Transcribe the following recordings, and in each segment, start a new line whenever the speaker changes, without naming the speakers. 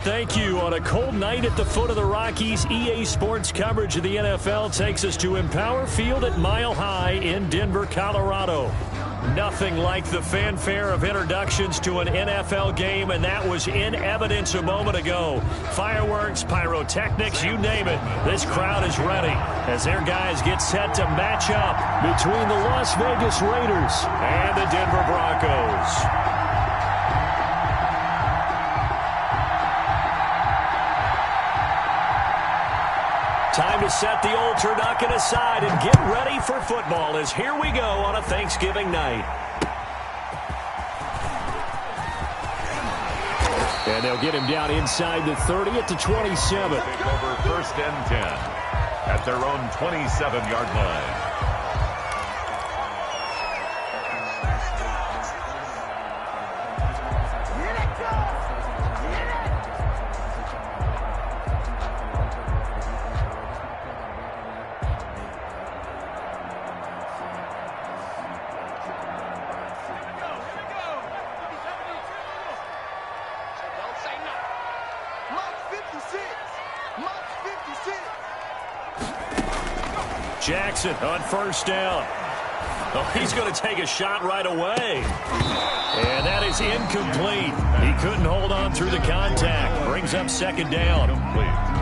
thank you. On a cold night at the foot of the Rockies, EA Sports coverage of the NFL takes us to Empower Field at Mile High in Denver, Colorado. Nothing like the fanfare of introductions to an NFL game, and that was in evidence a moment ago. Fireworks, pyrotechnics, you name it. This crowd is ready as their guys get set to match up between the Las Vegas Raiders and the Denver Broncos. Time to set the old turducken aside and get ready for football as here we go on a Thanksgiving night. And they'll get him down inside the 30 at the 27.
Take over 1st and 10 at their own 27-yard line.
Jackson on 1st down. Oh, he's going to take a shot right away. And that is incomplete. He couldn't hold on through the contact. Brings up 2nd down.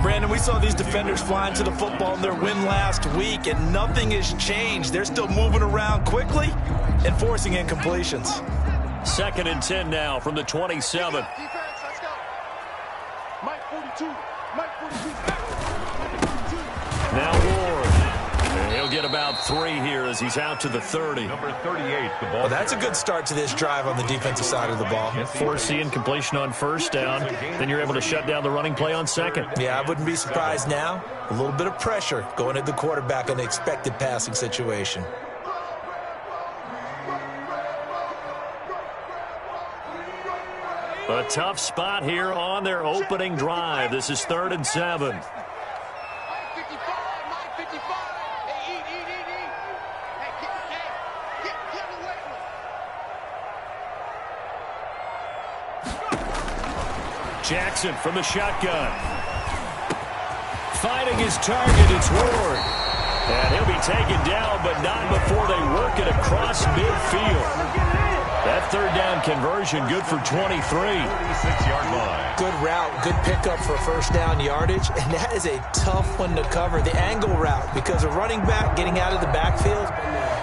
Brandon, we saw these defenders flying to the football in their win last week, and nothing has changed. They're still moving around quickly and forcing incompletions.
2nd and 10 now from the 27.
Defense, let's go. Mike 42. Mike 42.
Now Ward. And he'll get about 3 here as he's out to the 30.
Number 38, the ball.
Well, that's a good start to this drive on the defensive side of the ball.
Force the incompletion on 1st down. Then you're able to shut down the running play on 2nd.
Yeah, I wouldn't be surprised now. A little bit of pressure going at the quarterback in the expected passing situation.
A tough spot here on their opening drive. This is 3rd and 7.
Mike 55. Mike 55. Hey, eat. Hey, get away from him.
Jackson from the shotgun. Finding his target, it's Ward. And he'll be taken down, but not before they work it across midfield. That 3rd down conversion good for 23.
36-yard line.
Good route, good pickup for 1st down yardage, and that is a tough one to cover, the angle route, because a running back getting out of the backfield,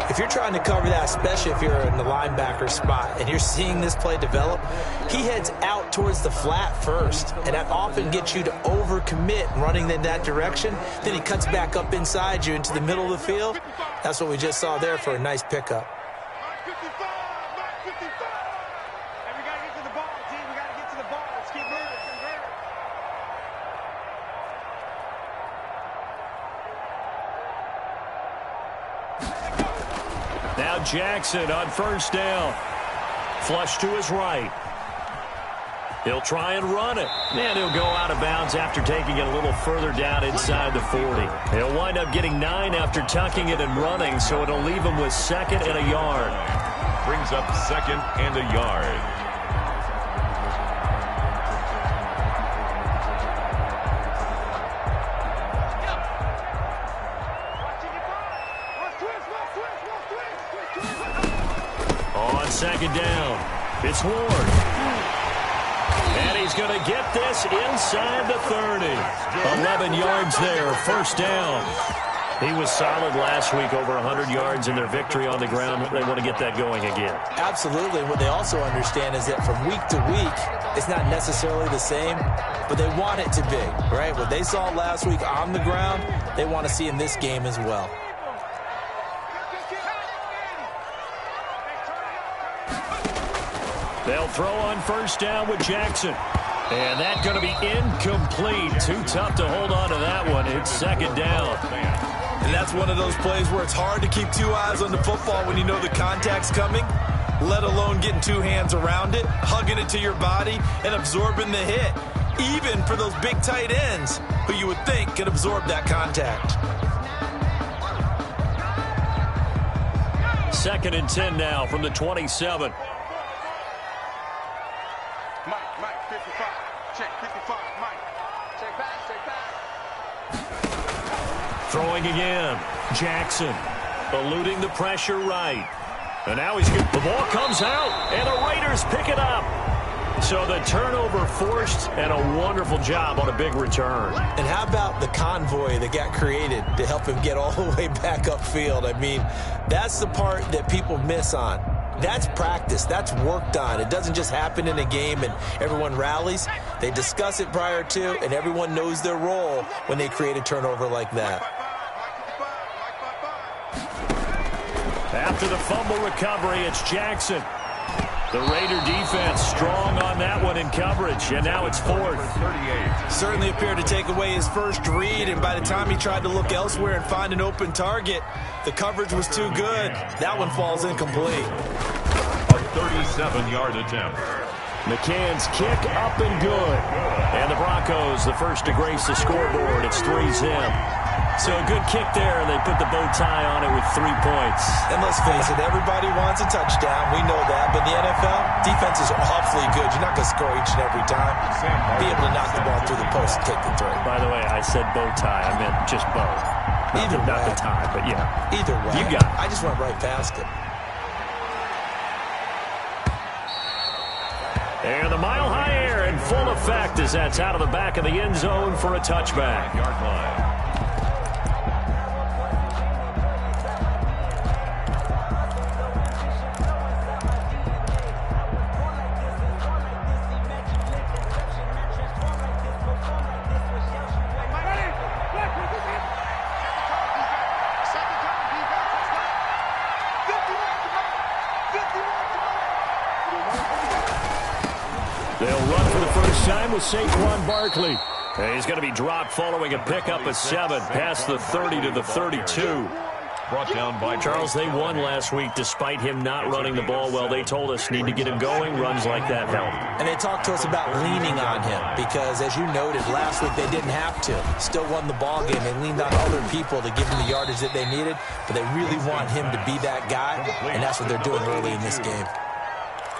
if you're trying to cover that, especially if you're in the linebacker spot and you're seeing this play develop, he heads out towards the flat first, and that often gets you to overcommit running in that direction. Then he cuts back up inside you into the middle of the field. That's what we just saw there for a nice pickup.
Mike 55. Mike 55. And we got to get to the ball, team. We got to get to the ball. Let's keep moving.
Now Jackson on 1st down. Flush to his right. He'll try and run it. And he'll go out of bounds after taking it a little further down inside the 40. He'll wind up getting 9 after tucking it and running, so it'll leave him with 2nd and a yard.
Brings up 2nd and a yard.
On 2nd down, it's Ward. And he's going to get this inside the 30. 11 yards there, 1st down. He was solid last week, over 100 yards in their victory on the ground. They want to get that going again.
Absolutely. What they also understand is that from week to week, it's not necessarily the same, but they want it to be, right? What they saw last week on the ground, they want to see in this game as well.
They'll throw on 1st down with Jackson. And that's going to be incomplete. Too tough to hold on to that one. It's 2nd down.
And that's one of those plays where it's hard to keep 2 eyes on the football when you know the contact's coming, let alone getting 2 hands around it, hugging it to your body, and absorbing the hit. Even for those big tight ends who you would think can absorb that contact.
2nd and 10 now from the 27.
Mike, 55. Check, 55. Mike. Check back.
Throwing again. Jackson eluding the pressure right. And now he's good. The ball comes out, and the Raiders pick it up. So the turnover forced, and a wonderful job on a big return.
And how about the convoy that got created to help him get all the way back upfield? I mean, that's the part that people miss on. That's practice. That's worked on. It doesn't just happen in a game and everyone rallies. They discuss it prior to, and everyone knows their role when they create a turnover like that.
After the fumble recovery, it's Jackson. The Raider defense strong on that one in coverage, and now it's 4th.
Certainly appeared to take away his first read, and by the time he tried to look elsewhere and find an open target, the coverage was too good. That one falls incomplete.
A 37-yard attempt.
McCann's kick up and good. And the Broncos, the first to grace the scoreboard. It's 3-zip. So a good kick there, and they put the bow tie on it with 3 points.
And let's face it, everybody wants a touchdown. We know that. But in the NFL, defenses are awfully good. You're not going to score each and every time. Be able to knock the ball through the post and take the throw.
By the way, I said bow tie. I meant just bow. Not the tie, but yeah.
Either way.
You got it.
I just went right past it.
And the mile-high air in full effect as that's out of the back of the end zone for a touchback.
Yard line.
They'll run for the first time with Saquon Barkley. And he's going to be dropped following a pickup of 7 past the 30 to the 32.
Brought down by
Charles, they won last week despite him not running the ball well. They told us need to get him going. Runs like that help.
And they talked to us about leaning on him because, as you noted, last week they didn't have to. Still won the ball game. They leaned on other people to give him the yardage that they needed, but they really want him to be that guy, and that's what they're doing early in this game.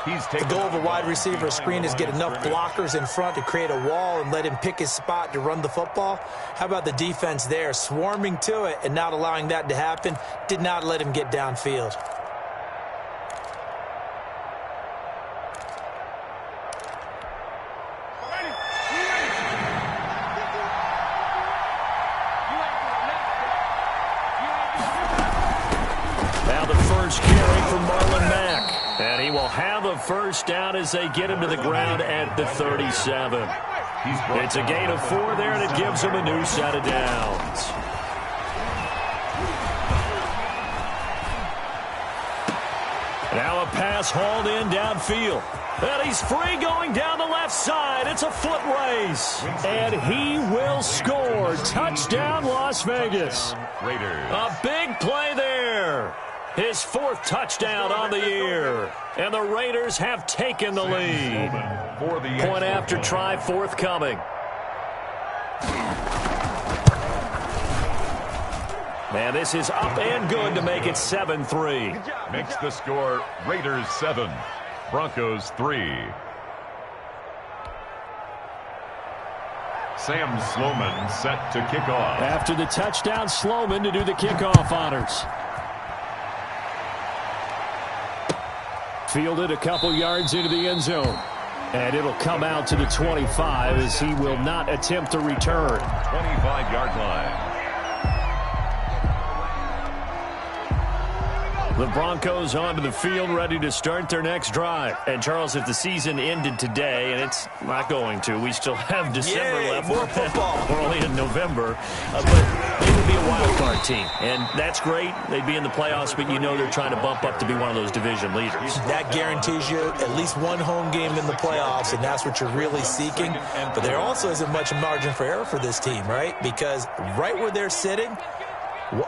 The goal of a wide receiver screen is get enough blockers in front to create a wall and let him pick his spot to run the football. How about the defense there, swarming to it and not allowing that to happen? Did not let him get downfield.
Now the first carry from Marlon Mack. And he will have a first down as they get him to the ground at the 37. It's a gain of 4 there, and it gives him a new set of downs. Now a pass hauled in downfield. And he's free going down the left side. It's a foot race. And he will score. Touchdown, Las Vegas. A big play there. His 4th touchdown on the year. And the Raiders have taken the lead. Point after try forthcoming. And this is up and good to make it 7-3.
Makes the score Raiders 7, Broncos 3. Sam Sloman set to kick off.
After the touchdown, Sloman to do the kickoff honors. Fielded a couple yards into the end zone. And it'll come out to the 25 as he will not attempt to return.
25-yard line.
The Broncos onto the field, ready to start their next drive. And, Charles, if the season ended today, and it's not going to, we still have December left.
More football.
We're only in November. But they would be a wild card team. And that's great. They'd be in the playoffs, but you know they're trying to bump up to be one of those division leaders.
That guarantees you at least one home game in the playoffs, and that's what you're really seeking. But there also isn't much margin for error for this team, right? Because right where they're sitting,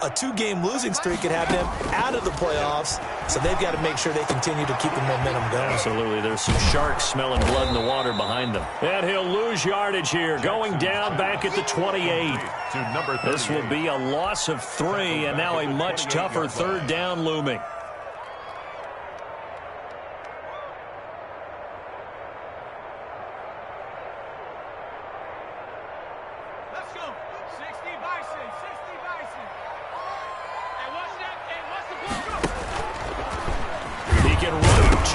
a 2-game losing streak could have them out of the playoffs, so they've got to make sure they continue to keep the momentum going.
Absolutely. There's some sharks smelling blood in the water behind them. And he'll lose yardage here, going down back at the 28.
To number 38.
This will be a loss of 3, and now a much tougher 3rd down looming.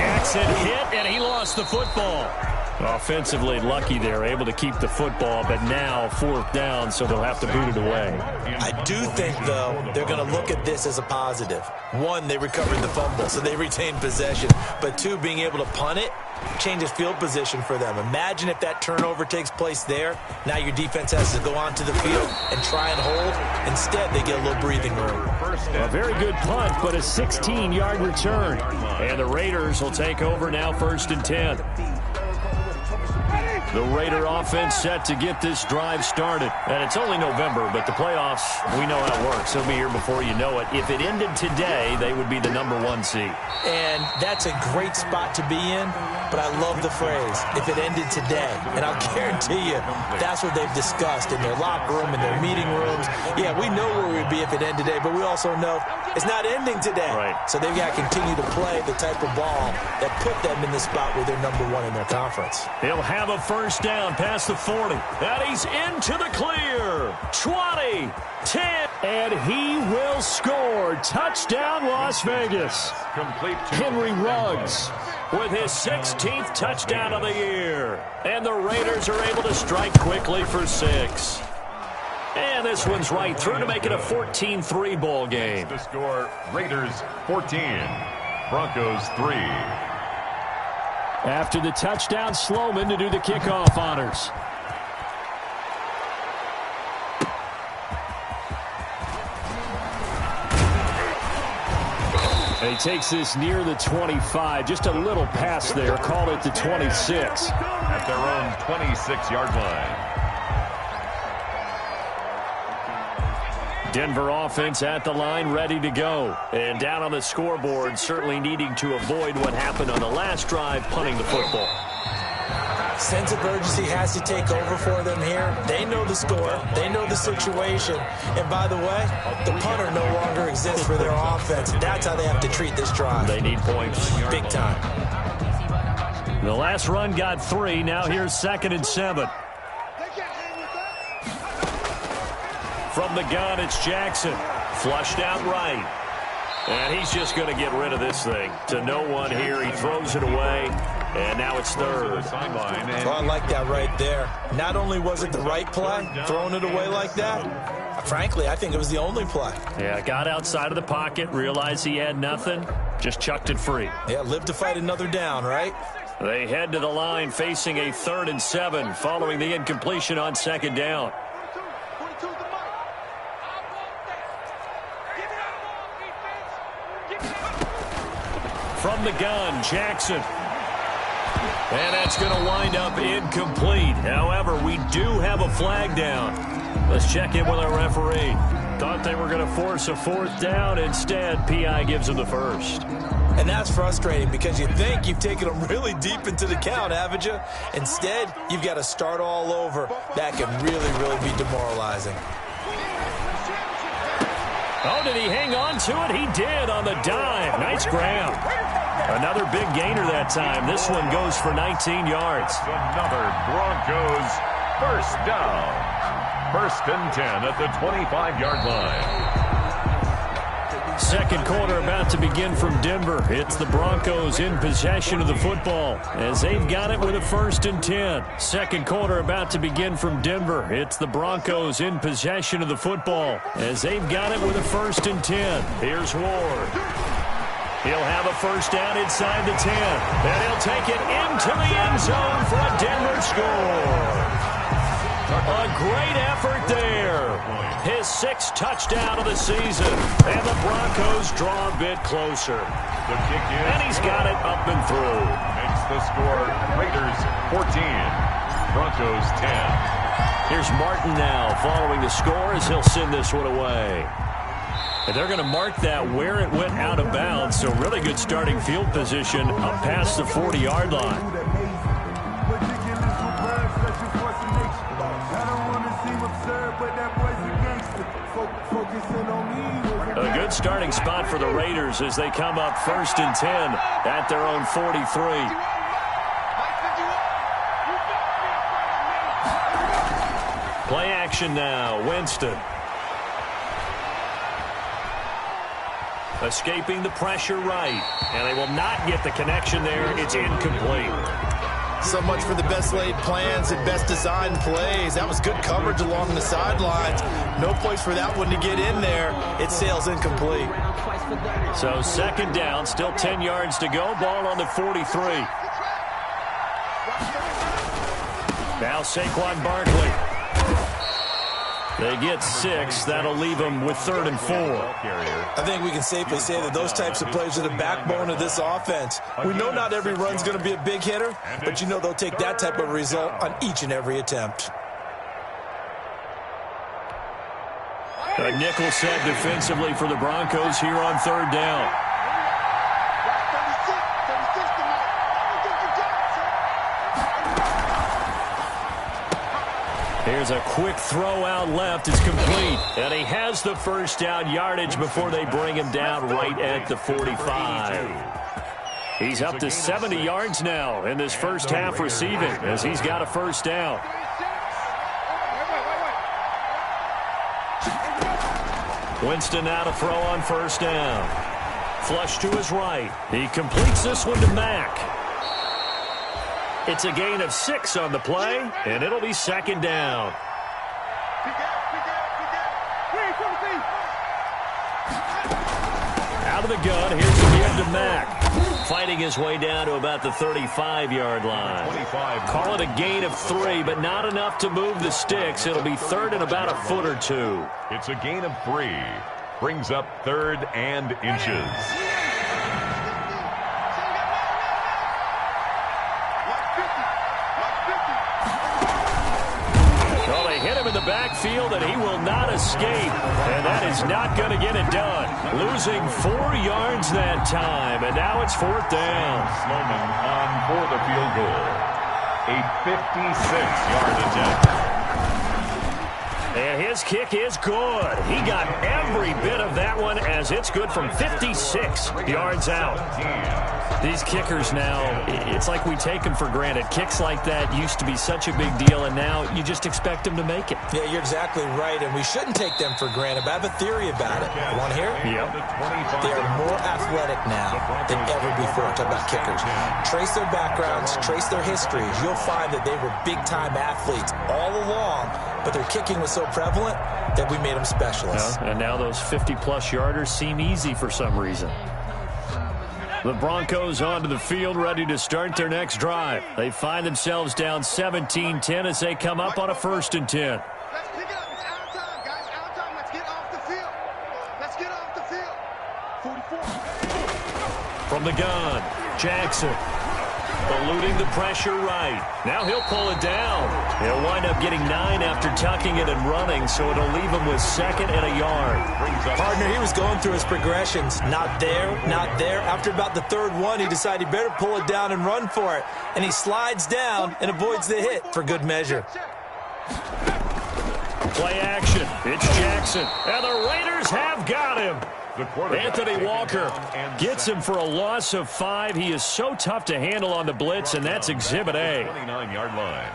Jackson hit, and he lost the football. Offensively lucky there, able to keep the football, but now 4th down, so they'll have to boot it away.
I do think, though, they're going to look at this as a positive. 1, they recovered the fumble, so they retained possession. But 2, being able to punt it changes field position for them. Imagine if that turnover takes place there. Now your defense has to go onto the field and try and hold. Instead, they get a little breathing room.
A very good punt, but a 16-yard return. And the Raiders will take over now 1st and 10. The Raider offense set to get this drive started. And it's only November, but the playoffs, we know how it works. They'll be here before you know it. If it ended today, they would be the #1 seed.
And that's a great spot to be in, but I love the phrase, if it ended today. And I'll guarantee you, that's what they've discussed in their locker room, in their meeting rooms. Yeah, we know where we'd be if it ended today, but we also know it's not ending today.
Right.
So they've got to continue to play the type of ball that put them in the spot where they're #1 in their conference.
He'll have a first down past the 40. And he's into the clear. 20, 10, and he will score. Touchdown, Las Vegas.
Complete to
Henry Ruggs with his 16th touchdown of the year. And the Raiders are able to strike quickly for 6. And this one's right through to make it a 14-3 ball game.
the score, Raiders 14, Broncos 3.
After the touchdown, Sloman to do the kickoff honors. And he takes this near the 25. Just a little pass there. Called it the 26.
At their own 26-yard line.
Denver offense at the line, ready to go. And down on the scoreboard, certainly needing to avoid what happened on the last drive, punting the football.
Sense of urgency has to take over for them here. They know the score. They know the situation. And by the way, the punter no longer exists for their offense. That's how they have to treat this drive.
They need points.
Big time.
The last run got 3. Now here's 2nd and 7. From the gun, it's Jackson. Flushed out right. And he's just going to get rid of this thing. To no one here. He throws it away. And now it's 3rd.
So I like that right there. Not only was it the right play, throwing it away like that, frankly, I think it was the only play.
Yeah, got outside of the pocket, realized he had nothing, just chucked it free.
Yeah, live to fight another down, right?
They head to the line facing a 3rd and 7 following the incompletion on 2nd down. From the gun, Jackson. And that's going to wind up incomplete. However, we do have a flag down. Let's check in with our referee. Thought they were going to force a 4th down. Instead, PI gives them the 1st.
And that's frustrating because you think you've taken them really deep into the count, haven't you? Instead, you've got to start all over. That can really, really be demoralizing.
Oh, did he hang on to it? He did on the dive. Nice grab. Another big gainer that time. This one goes for 19 yards.
Another Broncos first down. 1st and 10 at the 25-yard line.
2nd quarter about to begin from Denver. It's the Broncos in possession of the football as they've got it with a 1st and 10. 2nd quarter about to begin from Denver. It's the Broncos in possession of the football as they've got it with a 1st and 10. Here's Ward. He'll have a 1st down inside the 10. And he'll take it into the end zone for a Denver score. A great effort there. His 6th touchdown of the season. And the Broncos draw a bit closer.
The kick is
And he's got it up and through.
Makes the score Raiders 14, Broncos 10.
Here's Martin now following the score as he'll send this one away. And they're going to mark that where it went out of bounds. So really good starting field position up past the 40-yard line. A good starting spot for the Raiders as they come up 1st and 10 at their own 43. Play action now. Winston. Escaping the pressure right. And they will not get the connection there. It's incomplete.
So much for the best laid plans and best designed plays. That was good coverage along the sidelines. No place for that one to get in there. It sails incomplete.
So second down, still 10 yards to go. Ball on the 43. Now Saquon Barkley. They get 6. That'll leave them with 3rd and 4.
I think we can safely say that those types of plays are the backbone of this offense. We know not every run's going to be a big hitter, but you know they'll take that type of result on each and every attempt.
A nickel set defensively for the Broncos here on 3rd down. Here's a quick throw out left. It's complete. And he has the first down yardage before they bring him down right at the 45. He's up to 70 yards now in this first half receiving as he's got a first down. Winston now to throw on first down. Flush to his right. He completes this one to Mack. It's a gain of 6 on the play, and it'll be second down. Out of the gun, here's the give to Mack. Fighting his way down to about the 35-yard line. Call it a gain of 3, but not enough to move the sticks. It'll be 3rd and about a foot or 2.
It's a gain of 3. Brings up 3rd and inches.
In the backfield, and he will not escape, and that is not going to get it done. Losing 4 yards that time, and now it's 4th down.
Sloman on for the field goal. A 56-yard attempt.
And his kick is good. He got every bit of that one as it's good from 56 yards out. These kickers now, it's like we take them for granted. Kicks like that used to be such a big deal, and now you just expect them to make it.
Yeah, you're exactly right, and we shouldn't take them for granted. But I have a theory about it. You want to hear it?
Yep.
They are more athletic now than ever before. Talk about kickers. Trace their backgrounds, trace their histories. You'll find that they were big-time athletes all along, but their kicking was so prevalent that we made them specialists.
And now those 50-plus yarders seem easy for some reason. The Broncos onto the field, ready to start their next drive. They find themselves down 17-10 as they come up on a 1st and 10.
Let's pick it up. It's out of time, guys. Out of time. Let's get off the field. Let's get off the field. 44.
From the gun, Jackson. Eluding the pressure right. Now he'll pull it down. He'll wind up getting 9 after tucking it and running, so it'll leave him with 2nd and a yard.
Partner, he was going through his progressions. Not there, not there. After about the 3rd one, he decided he better pull it down and run for it. And he slides down and avoids the hit for good measure.
Play action. It's Jackson. And the Raiders have got him. Anthony Walker gets him for a loss of 5. He is so tough to handle on the blitz, and that's Exhibit A.
29-yard line.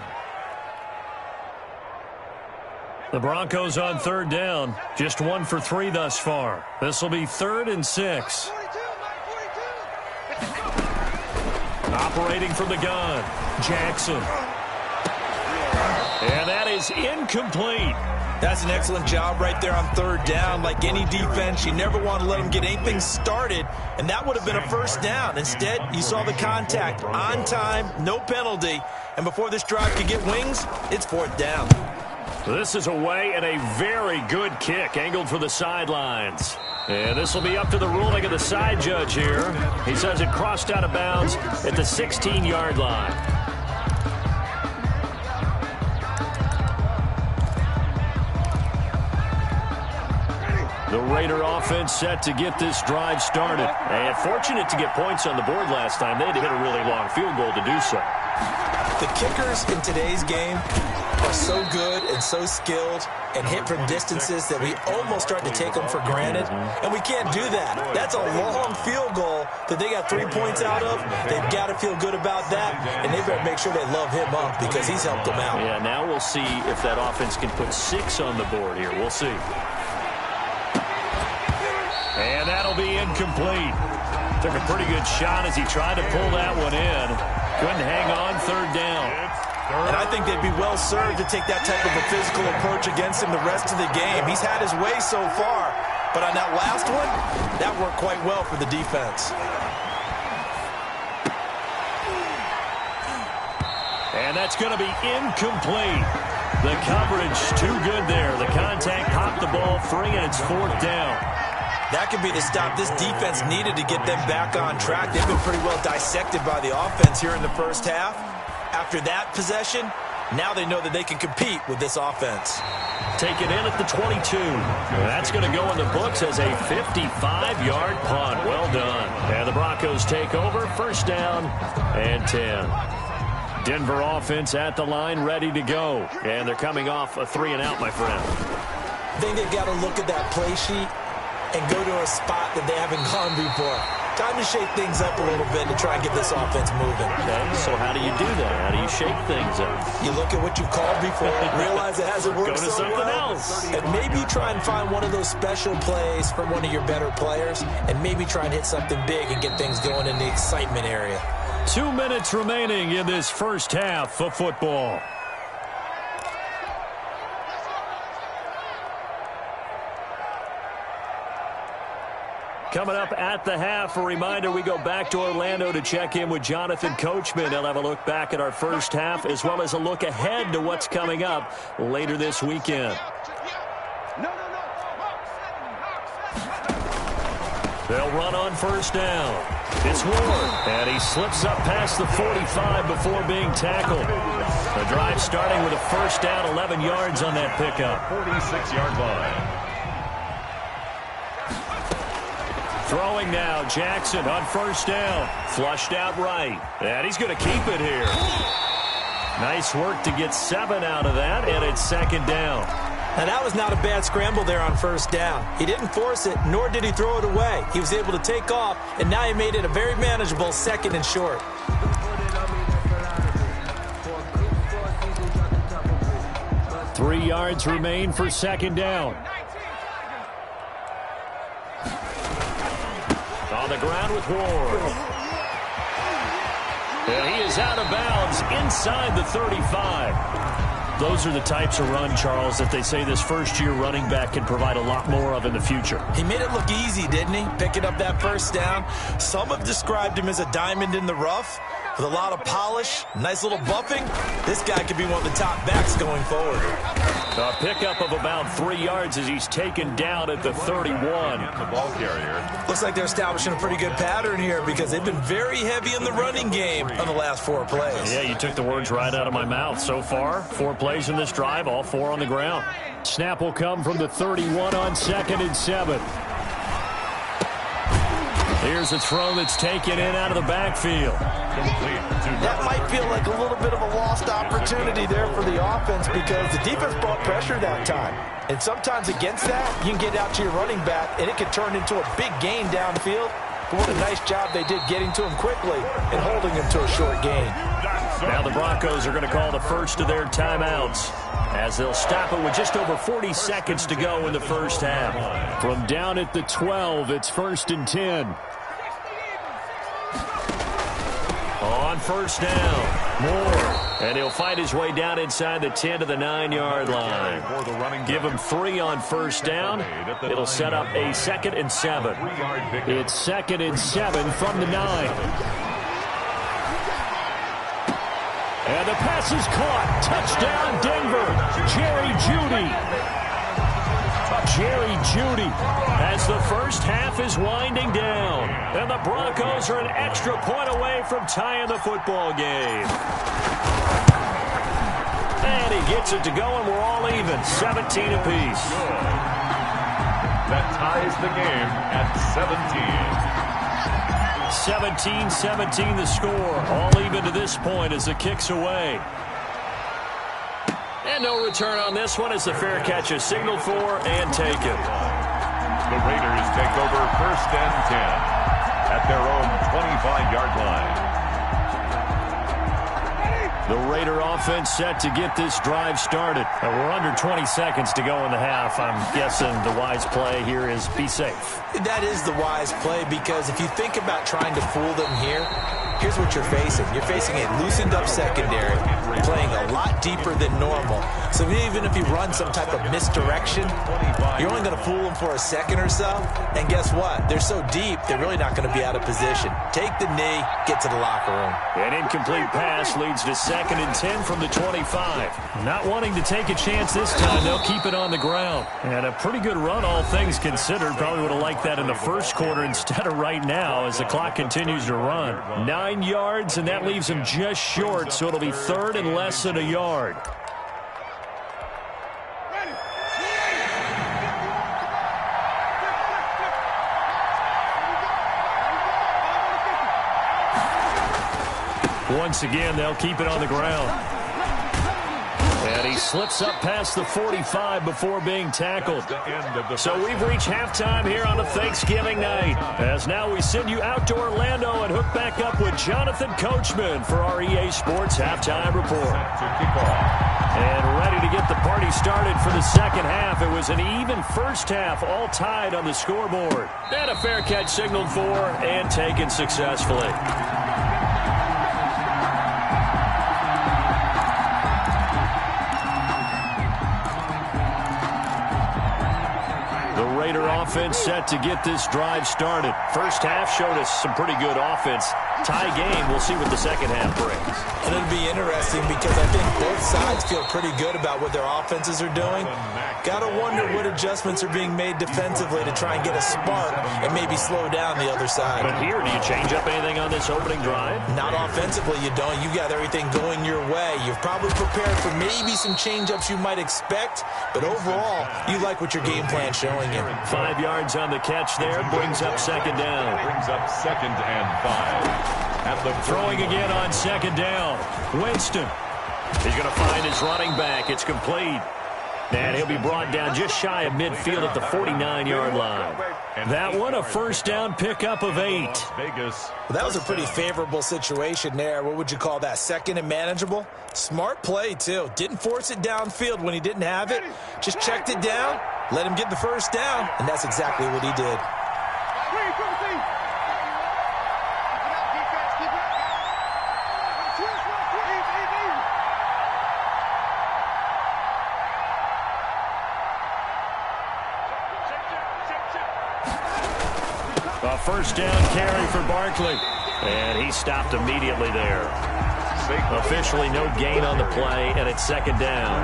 The Broncos on 3rd down. Just 1 for 3 thus far. This will be 3rd and 6. Operating from the gun, Jackson. And that is incomplete.
That's an excellent job right there on 3rd down. Like any defense, you never want to let them get anything started, and that would have been a 1st down. Instead, you saw the contact on time, no penalty, and before this drive could get wings, it's 4th down.
This is away and a very good kick angled for the sidelines. And this will be up to the ruling of the side judge here. He says it crossed out of bounds at the 16-yard line. The Raider offense set to get this drive started. And fortunate to get points on the board last time. They had to hit a really long field goal to do so.
The kickers in today's game are so good and so skilled and hit from distances that we almost start to take them for granted. And we can't do that. That's a long field goal that they got 3 points out of. They've got to feel good about that, and they better make sure they love him up because he's helped them out.
Yeah, now we'll see if that offense can put 6 on the board here. We'll see. And that'll be incomplete. Took a pretty good shot as he tried to pull that one in. Couldn't hang on third down.
And I think they'd be well served to take that type of a physical approach against him the rest of the game. He's had his way so far, but on that last one, that worked quite well for the defense.
And that's going to be incomplete. The coverage too good there. The contact popped the ball free, and it's fourth down.
That could be the stop this defense needed to get them back on track. They've been pretty well dissected by the offense here in the first half. After that possession, now they know that they can compete with this offense.
Taken in at the 22. That's going to go in the books as a 55-yard punt. Well done. And the Broncos take over. First down and 10. Denver offense at the line, ready to go. And they're coming off a 3-and-out, my friend.
I think they've got to look at that play sheet and go to a spot that they haven't gone before. Time to shake things up a little bit to try and get this offense moving.
Okay, so how do you do that? How do you shake things up?
You look at what you called before, realize it hasn't worked
so well. Go to something else.
And maybe try and find one of those special plays from one of your better players, and maybe try and hit something big and get things going in the excitement area.
2 minutes remaining in this first half of football. Coming up at the half, a reminder, we go back to Orlando to check in with Jonathan Coachman. He'll have a look back at our first half as well as a look ahead to what's coming up later this weekend. They'll run on first down. It's Ward, and he slips up past the 45 before being tackled. The drive starting with a first down, 11 yards on that pickup.
46-yard line.
Throwing now, Jackson on first down. Flushed out right. And he's going to keep it here. Nice work to get 7 out of that, and it's second down.
Now, that was not a bad scramble there on first down. He didn't force it, nor did he throw it away. He was able to take off, and now he made it a very manageable second and short.
Three yards remain for second down. On the ground with Ward. And he is out of bounds inside the 35. Those are the types of run, Charles, that they say this first-year running back can provide a lot more of in the future.
He made it look easy, didn't he? Picking up that first down. Some have described him as a diamond in the rough with a lot of polish, nice little buffing. This guy could be one of the top backs going forward.
A pickup of about 3 yards as he's taken down at the 31.
The ball carrier.
Looks like they're establishing a pretty good pattern here because they've been very heavy in the running game on the last 4 plays.
Yeah, you took the words right out of my mouth. So far, 4 plays in this drive, all 4 on the ground. Snap will come from the 31 on second and 7. Here's a throw that's taken in out of the backfield.
That might feel like a little bit of a lost opportunity there for the offense because the defense brought pressure that time. And sometimes against that, you can get out to your running back, and it can turn into a big gain downfield. But what a nice job they did getting to him quickly and holding him to a short gain.
Now the Broncos are going to call the first of their timeouts as they'll stop it with just over 40 seconds to go in the first half. From down at the 12, it's first and 10. On first down, Moore. And he'll find his way down inside the 10 to the 9-yard line. Give him 3 on first down. It'll set up a second and 7. It's second and 7 from the 9. And the pass is caught. Touchdown, Denver. Jerry Jeudy. Jerry Jeudy as the first half is winding down. And the Broncos are an extra point away from tying the football game. And he gets it to go, and we're all even. 17 apiece.
That ties the game at 17.
17-17 the score. All even to this point as the kick's away. And no return on this one as the fair catch is signaled for and taken.
The Raiders take over first and 10 at their own 25-yard line.
The Raider offense set to get this drive started. We're under 20 seconds to go in the half. I'm guessing the wise play here is be safe.
That is the wise play, because if you think about trying to fool them here, here's what you're facing. You're facing a loosened-up secondary, playing a lot deeper than normal. So even if you run some type of misdirection, you're only going to fool them for a second or so. And guess what? They're so deep, they're really not going to be out of position. Take the knee, get to the locker room.
An incomplete pass leads to 2nd and 10 from the 25. Not wanting to take a chance this time, they'll keep it on the ground. And a pretty good run, all things considered. Probably would have liked that in the first quarter instead of right now as the clock continues to run. 9 yards, and that leaves them just short, so it'll be 3rd and less than a yard. Once again, they'll keep it on the ground. And he slips up past the 45 before being tackled. So we've reached halftime here on a Thanksgiving night. As now we send you out to Orlando and hook back up with Jonathan Coachman for our EA Sports Halftime Report. And ready to get the party started for the second half. It was an even first half, all tied on the scoreboard. And a fair catch signaled for and taken successfully. Offense set to get this drive started. First half showed us some pretty good offense. Tie game. We'll see what the second half brings.
And it'll be interesting because I think both sides feel pretty good about what their offenses are doing. Got to wonder what adjustments are being made defensively to try and get a spark and maybe slow down the other side.
But here, do you change up anything on this opening drive?
Not offensively, you don't. You got everything going your way. You've probably prepared for maybe some change-ups you might expect, but overall, you like what your game plan's showing you.
5 yards on the catch there, brings up 2nd down.
Brings up 2nd and 5. At the
throwing again on 2nd down. Winston. He's going to find his running back. It's complete. And he'll be brought down just shy of midfield at the 49-yard line. That one, a first down pickup of 8.
Vegas.
Well, that was a pretty favorable situation there. What would you call that? 2nd and manageable? Smart play, too. Didn't force it downfield when he didn't have it. Just checked it down, let him get the first down, and that's exactly what he did.
A first down carry for Barkley. And he stopped immediately there. Officially no gain on the play, and it's 2nd down.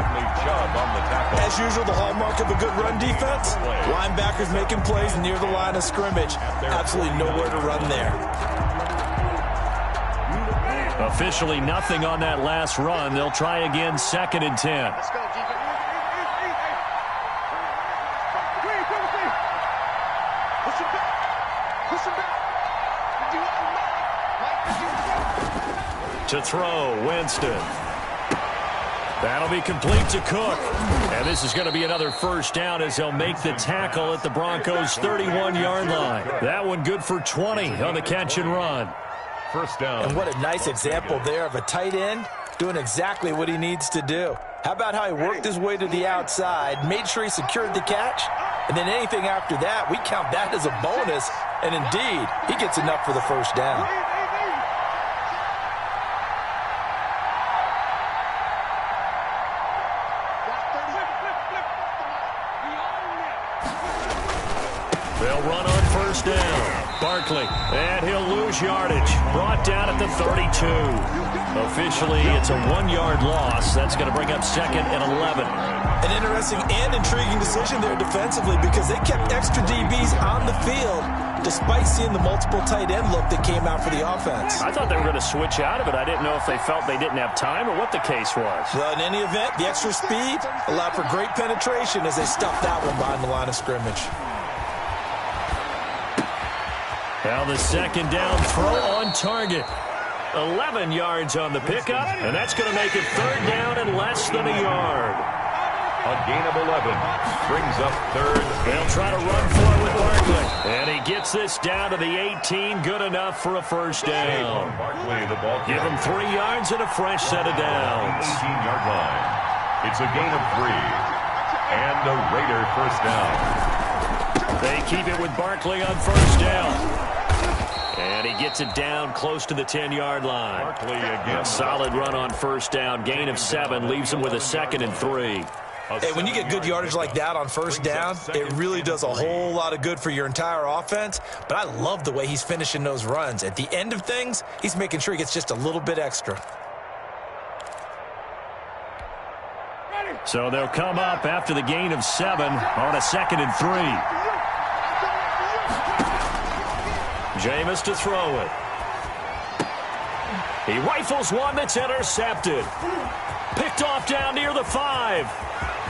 As usual, the hallmark of a good run defense, linebackers making plays near the line of scrimmage. Absolutely nowhere to run there.
Officially nothing on that last run. They'll try again, 2nd and 10.
Let's go, defense. Push him back. Push him back.
To throw, Winston. That'll be complete to Cook. And this is going to be another first down as they'll make the tackle at the Broncos' 31-yard line. That one good for 20 on the catch and run.
First down.
And what a nice example there of a tight end doing exactly what he needs to do. How about how he worked his way to the outside, made sure he secured the catch, and then anything after that, we count that as a bonus. And indeed, he gets enough for the first down.
They'll run on first down. Barkley, and he'll lose yardage. Brought down at the 32. Officially, it's a 1-yard loss. That's going to bring up 2nd and 11.
An interesting and intriguing decision there defensively because they kept extra DBs on the field despite seeing the multiple tight end look that came out for the offense.
I thought they were going to switch out of it. I didn't know if they felt they didn't have time or what the case was.
Well, in any event, the extra speed allowed for great penetration as they stuffed that one behind the line of scrimmage.
Now the 2nd down throw on target. 11 yards on the pickup, and that's going to make it 3rd down and less than a yard.
A gain of 11. Brings up third.
They'll try to run for it with Barkley. And he gets this down to the 18. Good enough for a first down.
Barkley, the ball
Give him 3 yards and a fresh set of downs.
18-yard line. It's a gain of 3. And a Raider first down.
They keep it with Barkley on first down. And he gets it down close to the 10-yard line.
Barkley again.
A solid run on first down. Gain of 7 leaves him with a 2nd and 3.
Hey, when you get good yardage like that on first down, it really does a whole lot of good for your entire offense. But I love the way he's finishing those runs. At the end of things, he's making sure he gets just a little bit extra.
So they'll come up after the gain of 7 on a 2nd and 3. Jameis to throw it. He rifles one that's intercepted. Picked off down near the 5.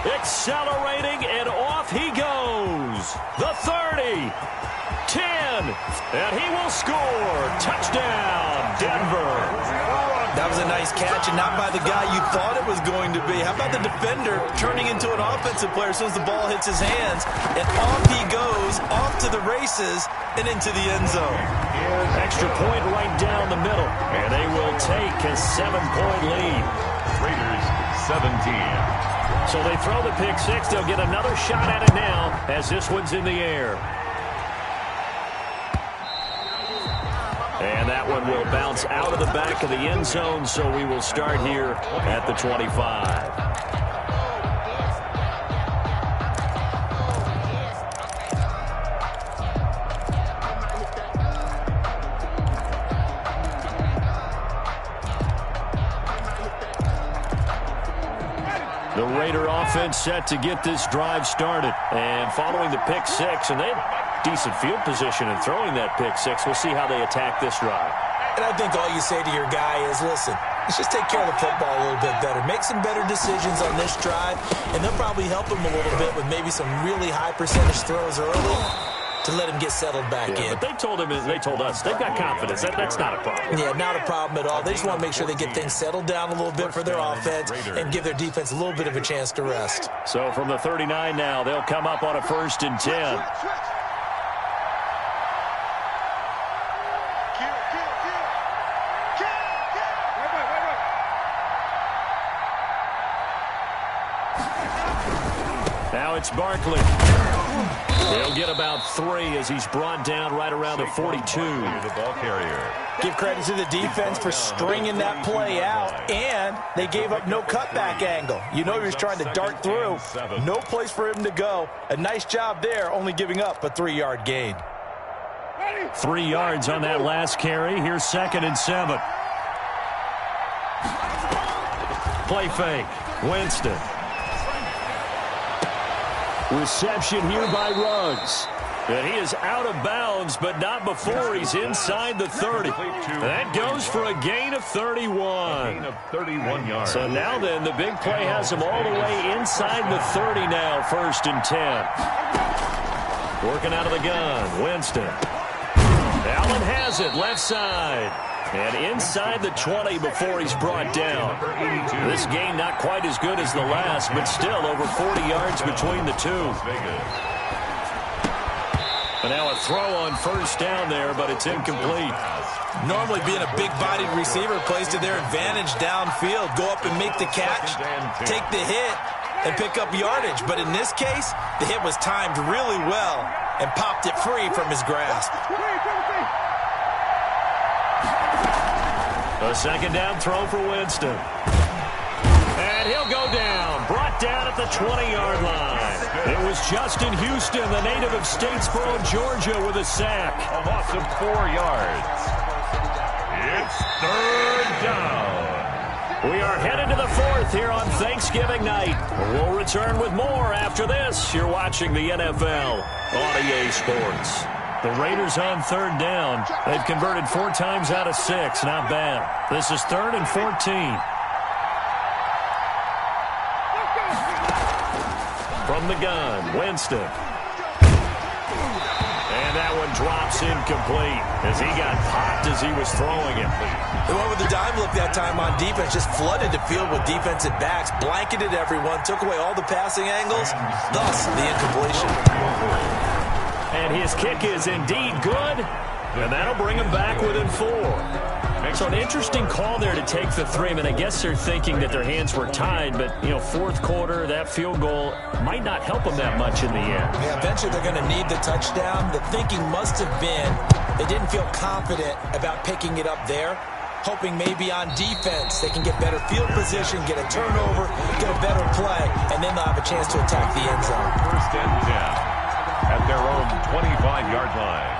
Accelerating, and off he goes. The 30. 10. And he will score. Touchdown, Denver.
That was a nice catch, and not by the guy you thought it was going to be. How about the defender turning into an offensive player as soon as the ball hits his hands? And off he goes, off to the races, and into the end zone.
Extra point right down the middle. And they will take a 7-point lead.
Raiders 17.
So they throw the pick 6. They'll get another shot at it now as this one's in the air. And that one will bounce out of the back of the end zone, so we will start here at the 25. The Raider offense set to get this drive started. And following the pick 6, and they had decent field position in throwing that pick 6. We'll see how they attack this drive.
And I think all you say to your guy is, listen, let's just take care of the football a little bit better. Make some better decisions on this drive, and they'll probably help him a little bit with maybe some really high percentage throws early to let him get settled back in.
But they told us, they've got confidence. That's not a problem.
Yeah, not a problem at all. They just want to make sure they get things settled down a little bit for their offense and give their defense a little bit of a chance to rest.
So from the 39 now, they'll come up on a 1st and 10. Now it's Barkley. He'll get about 3 as he's brought down right around the 42.
The ball carrier.
Give credit to the defense for stringing that play out, and they gave up no cutback angle. You know he was trying to dart through. No place for him to go. A nice job there, only giving up a 3-yard gain.
3 yards on that last carry. Here's 2nd and 7. Play fake. Winston. Reception here by Ruggs. And he is out of bounds, but not before he's inside the 30. That goes for a gain of 31.
A gain of 31 yards.
So now then, the big play has him all the way inside the 30 now, 1st and 10. Working out of the gun, Winston. Allen has it, left side. And inside the 20 before he's brought down. This game not quite as good as the last, but still over 40 yards between the two. And now a throw on 1st down there, but it's incomplete.
Normally being a big-bodied receiver plays to their advantage downfield. Go up and make the catch, take the hit, and pick up yardage. But in this case, the hit was timed really well and popped it free from his grasp.
A 2nd down throw for Winston. And he'll go down. Brought down at the 20-yard line. It was Justin Houston, the native of Statesboro, Georgia, with a sack.
A loss of 4 yards. It's 3rd down.
We are headed to the 4th here on Thanksgiving night. We'll return with more after this. You're watching the NFL on EA Sports. The Raiders on 3rd down. They've converted 4 times out of 6. Not bad. This is 3rd and 14. From the gun, Winston. And that one drops incomplete as he got popped as he was throwing it.
They went with the dime look that time on defense, just flooded the field with defensive backs, blanketed everyone, took away all the passing angles, thus the incompletion.
And his kick is indeed good, and that'll bring him back within 4. So an interesting call there to take the 3. I mean, I guess they're thinking that their hands were tied, but, you know, fourth quarter, that field goal might not help them that much in the end.
Yeah, eventually they're going to need the touchdown. The thinking must have been they didn't feel confident about picking it up there, hoping maybe on defense they can get better field position, get a turnover, get a better play, and then they'll have a chance to attack the end zone.
First and 10 at their own 25-yard line.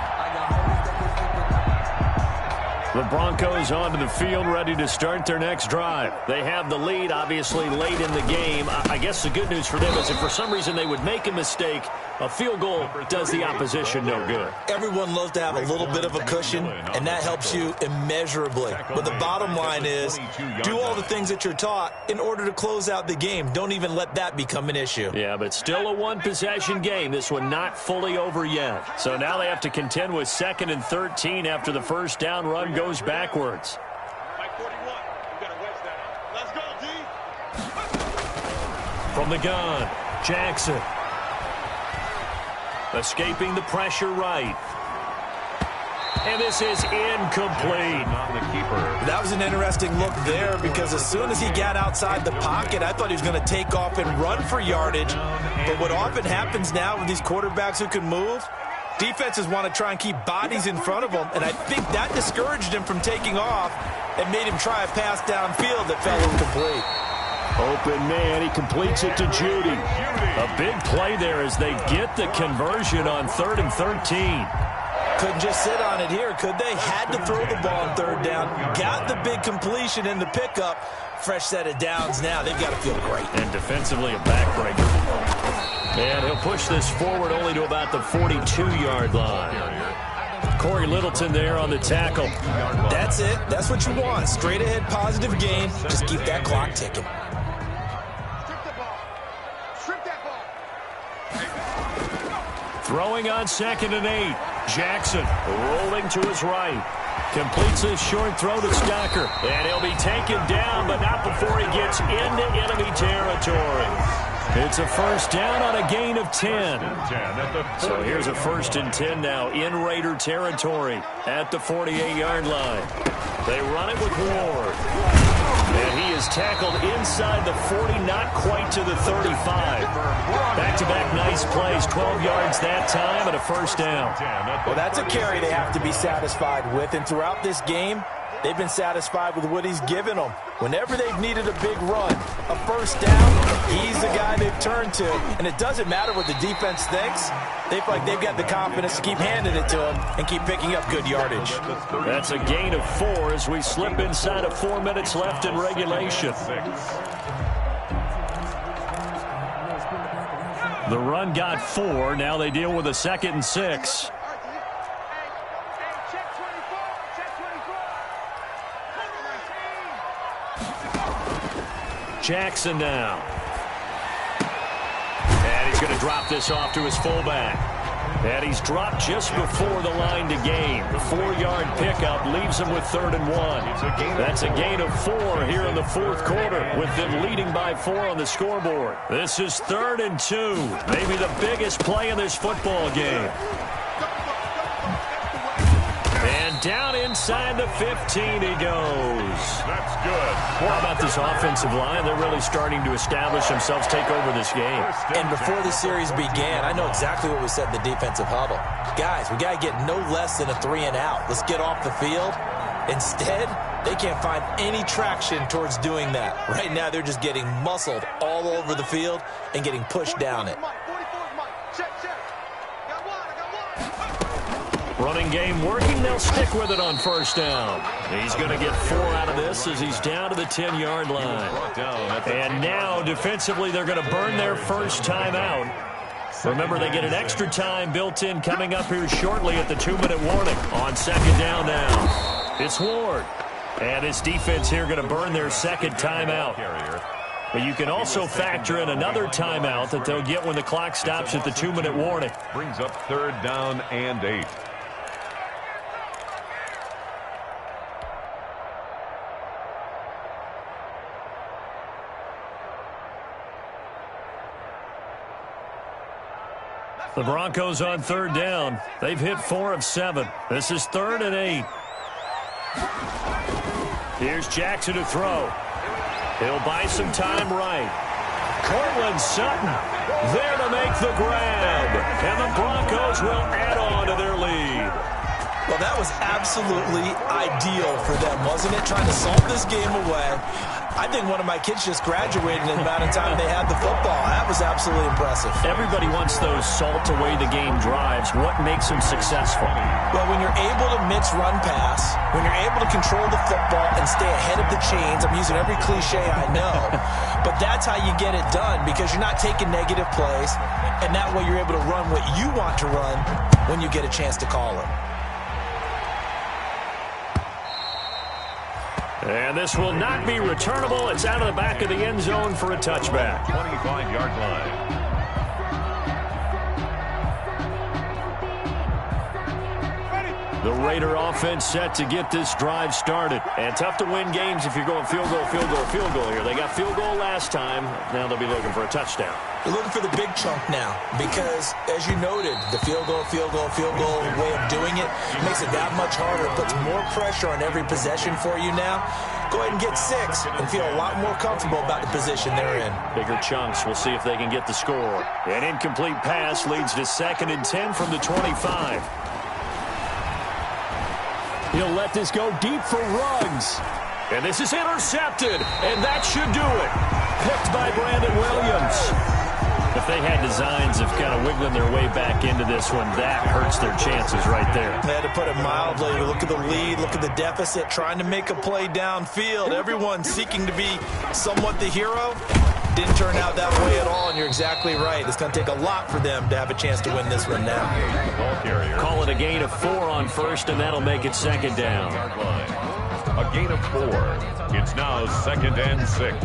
The Broncos onto the field, ready to start their next drive. They have the lead, obviously, late in the game. I guess the good news for them is if for some reason they would make a mistake, a field goal does the opposition no good.
Everyone loves to have a little bit of a cushion, and that helps you immeasurably. But the bottom line is, do all the things that you're taught in order to close out the game. Don't even let that become an issue.
Yeah, but still a one-possession game. This one not fully over yet. So now they have to contend with 2nd and 13 after the first down run goes backwards.
Mike 41, you gotta wedge that up. Let's go, D.
From the gun, Jackson. Escaping the pressure right. And this is incomplete.
On the keeper.
That was an interesting look there because as soon as he got outside the pocket, I thought he was going to take off and run for yardage. But what often happens now with these quarterbacks who can move, defenses want to try and keep bodies in front of them, and I think that discouraged him from taking off and made him try a pass downfield that fell incomplete.
Open man, he completes it to Judy. A big play there as they get the conversion on 3rd and 13.
Couldn't just sit on it here, could they? Had to throw the ball on 3rd down. Got the big completion in the pickup. Fresh set of downs now. They've got to feel great.
And defensively a backbreaker. And he'll push this forward only to about the 42-yard line. Corey Littleton there on the tackle.
That's it. That's what you want. Straight ahead positive gain. Just keep that clock ticking.
Strip that ball.
Throwing on 2nd and 8. Jackson rolling to his right. Completes his short throw to Stocker. And he'll be taken down, but not before he gets into enemy territory. It's a first down on a gain of 10. So here's a 1st and 10 now in Raider territory at the 48-yard line. They run it with Ward. And he is tackled inside the 40, not quite to the 35. Back-to-back nice plays, 12 yards that time and a first down.
Well, that's a carry they have to be satisfied with. And throughout this game, they've been satisfied with what he's given them. Whenever they've needed a big run, a first down, he's the guy they've turned to. And it doesn't matter what the defense thinks. They feel like they've got the confidence to keep handing it to him and keep picking up good yardage.
That's a gain of 4 as we slip inside of 4 minutes left in regulation. The run got 4. Now they deal with a 2nd and 6. Jackson now. And he's going to drop this off to his fullback. And he's dropped just before the line to gain. The 4-yard pickup leaves him with 3rd and 1. That's a gain of 4 here in the 4th quarter with them leading by 4 on the scoreboard. This is 3rd and 2. Maybe the biggest play in this football game. And down inside the 15 he goes.
That's good.
How about this offensive line? They're really starting to establish themselves, take over this game.
And before the series began, I know exactly what was said in the defensive huddle. Guys, we got to get no less than a 3 and out. Let's get off the field. Instead, they can't find any traction towards doing that. Right now, they're just getting muscled all over the field and getting pushed down it.
Running game working. They'll stick with it on first down. He's going to get 4 out of this as he's down to the 10-yard line. And now, defensively, they're going to burn their first time out. Remember, they get an extra time built in coming up here shortly at the 2-minute warning. On 2nd down now, it's Ward. And this defense here going to burn their 2nd timeout. But you can also factor in another timeout that they'll get when the clock stops at the 2-minute warning.
Brings up 3rd down and 8.
The Broncos on third down. They've hit 4 of 7. This is 3rd and 8. Here's Jackson to throw. He'll buy some time right. Cortland Sutton there to make the grab. And the Broncos will add on to their lead.
Well, that was absolutely ideal for them, wasn't it? Trying to solve this game away. I think one of my kids just graduated in the amount of time they had the football. That was absolutely impressive.
Everybody wants those salt-away-the-game drives. What makes them successful?
Well, when you're able to mix run-pass, when you're able to control the football and stay ahead of the chains, I'm using every cliche I know, but that's how you get it done because you're not taking negative plays, and that way you're able to run what you want to run when you get a chance to call it.
And this will not be returnable. It's out of the back of the end zone for a touchback.
25-yard line.
The Raider offense set to get this drive started. And tough to win games if you're going field goal, field goal, field goal here. They got field goal last time. Now they'll be looking for a touchdown.
They're looking for the big chunk now because, as you noted, the field goal way of doing it makes it that much harder. It puts more pressure on every possession for you now. Go ahead and get 6 and feel a lot more comfortable about the position they're in.
Bigger chunks. We'll see if they can get the score. An incomplete pass leads to 2nd and 10 from the 25. He'll let this go deep for Ruggs. And this is intercepted. And that should do it. Picked by Brandon Williams. If they had designs of kind of wiggling their way back into this one, that hurts their chances right there.
They had to put it mildly. Look at the lead. Look at the deficit. Trying to make a play downfield. Everyone seeking to be somewhat the hero. Didn't turn out that way at all, and you're exactly right. It's going to take a lot for them to have a chance to win this one now.
Call it a gain of 4 on first, and that'll make it 2nd down.
A gain of 4. It's now 2nd and 6.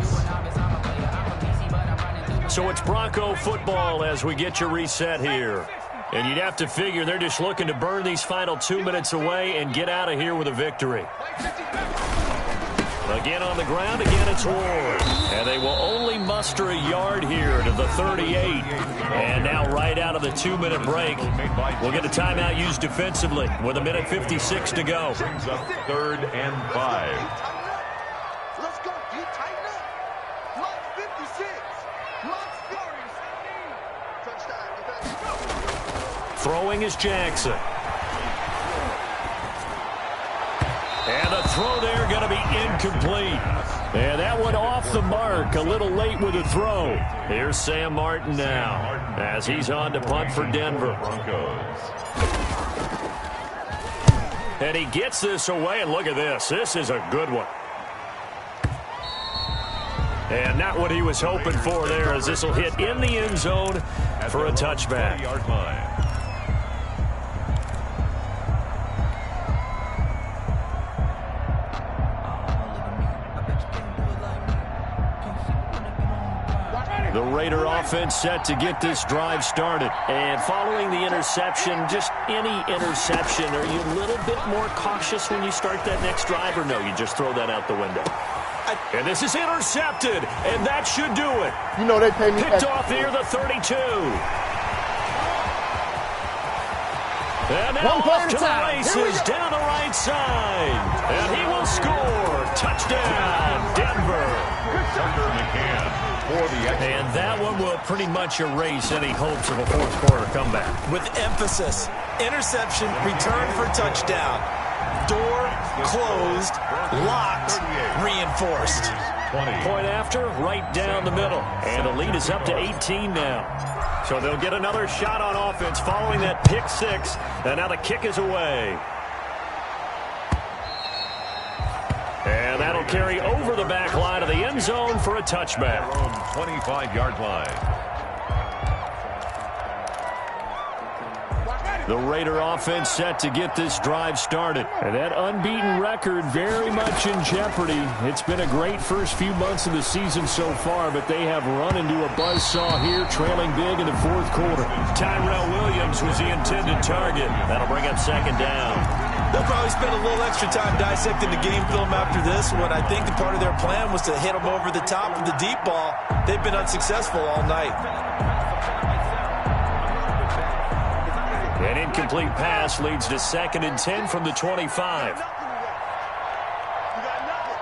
So it's Bronco football as we get you reset here. And you'd have to figure they're just looking to burn these final 2 minutes away and get out of here with a victory. Again on the ground, again it's Ward. And they will only muster a yard here to the 38. And now right out of the 2-minute break, we'll get a timeout used defensively with 1:56 to go.
Brings up 3rd and 5.
Let's go. You tighten up. Block 56. Block 40. Touchdown.
Throwing is Jackson. And the throw there going to be incomplete. And that one off the mark. A little late with the throw. Here's Sam Martin now as he's on to punt for Denver. And he gets this away. And look at this. This is a good one. And not what he was hoping for there as this will hit in the end zone for a touchback. The Raider offense set to get this drive started. And following the interception, just any interception, are you a little bit more cautious when you start that next drive, or no, you just throw that out the window? And this is intercepted, and that should do it.
You know they pay me.
Picked off near the 32. And now off to the races down the right side. And he will score. Touchdown, Denver.
Tucker McCann.
And that one will pretty much erase any hopes of a fourth-quarter comeback.
With emphasis, interception, return for touchdown. Door closed, locked, reinforced.
Point after, right down the middle. And the lead is up to 18 now. So they'll get another shot on offense following that pick 6. And now the kick is away. And that'll carry over the back line of the end zone for a touchback.
25-yard line.
The Raider offense set to get this drive started. And that unbeaten record very much in jeopardy. It's been a great first few months of the season so far, but they have run into a buzzsaw here, trailing big in the 4th quarter. Tyrell Williams was the intended target. That'll bring up 2nd down.
They'll probably spend a little extra time dissecting the game film after this one. I think the part of their plan was to hit them over the top of the deep ball. They've been unsuccessful all night.
An incomplete pass leads to 2nd and 10 from the 25.
You got nothing.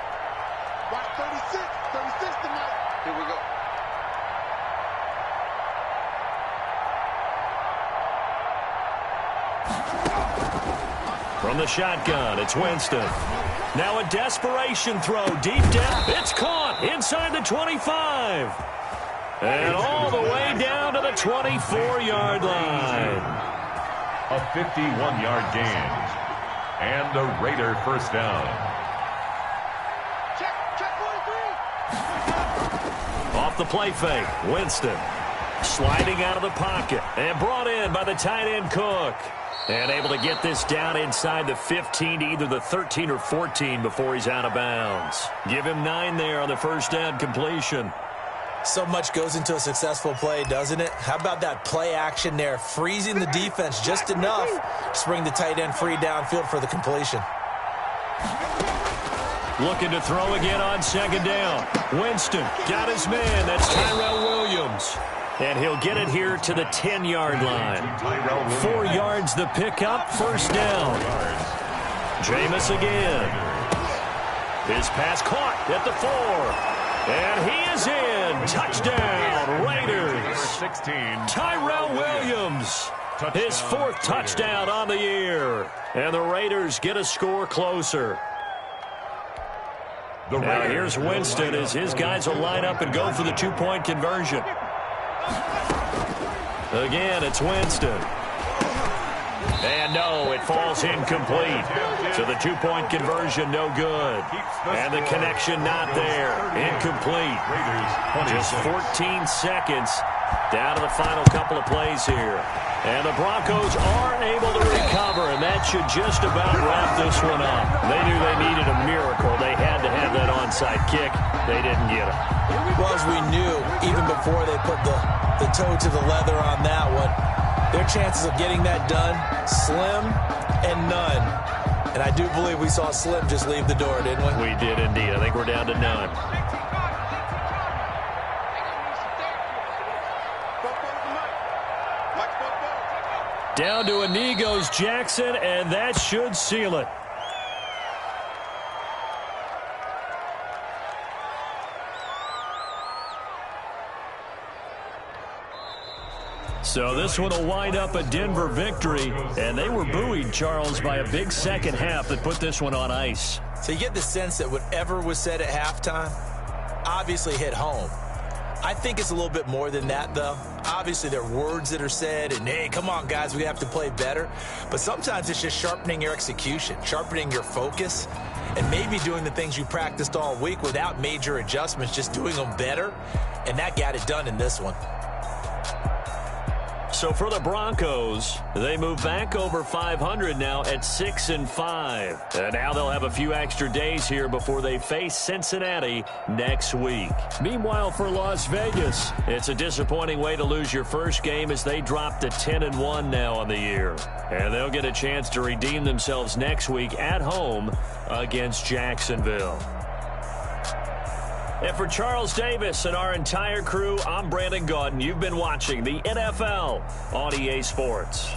Right, 36 tonight. Here we go.
From the shotgun, it's Winston. Now a desperation throw, deep down. It's caught inside the 25. And all the way down to the 24-yard line.
A 51-yard gain. And a Raider first down.
Check 43.
Off the play fake, Winston. Sliding out of the pocket and brought in by the tight end Cook. And able to get this down inside the 15 to either the 13 or 14 before he's out of bounds. Give him 9 there on the first down completion.
So much goes into a successful play, doesn't it? How about that play action there, freezing the defense just enough to bring the tight end free downfield for the completion.
Looking to throw again on 2nd down. Winston got his man. That's Tyrell Williams. And he'll get it here to the 10-yard line. 4 yards the pickup, first down. Jameis again. His pass caught at the 4. And he is in. Touchdown, Raiders.
16.
Tyrell Williams. His 4th touchdown on the year. And the Raiders get a score closer. Now here's Winston as his guys will line up and go for the 2-point conversion. Again, it's Winston. And no, it falls incomplete. So the 2-point conversion, no good. And the connection not there. Incomplete. Just 14 seconds down to the final couple of plays here. And the Broncos are able to recover, and that should just about wrap this one up. They knew they needed a miracle. They had to have that onside kick. They didn't get it.
Well, as we knew, even before they put the toe to the leather on that one, their chances of getting that done, slim and none. And I do believe we saw Slim just leave the door, didn't we?
We did indeed. I think we're down to none. Down to a knee goes Jackson, and that should seal it. So this one will wind up a Denver victory, and they were buoyed, Charles, by a big second half that put this one on ice.
So you get the sense that whatever was said at halftime obviously hit home. I think it's a little bit more than that, though. Obviously, there are words that are said, and, hey, come on, guys, we have to play better. But sometimes it's just sharpening your execution, sharpening your focus, and maybe doing the things you practiced all week without major adjustments, just doing them better. And that got it done in this one.
So for the Broncos, they move back over 500 now at 6-5. And now they'll have a few extra days here before they face Cincinnati next week. Meanwhile, for Las Vegas, it's a disappointing way to lose your first game as they drop to 10-1 now on the year. And they'll get a chance to redeem themselves next week at home against Jacksonville. And for Charles Davis and our entire crew, I'm Brandon Gaudin. You've been watching the NFL on EA Sports.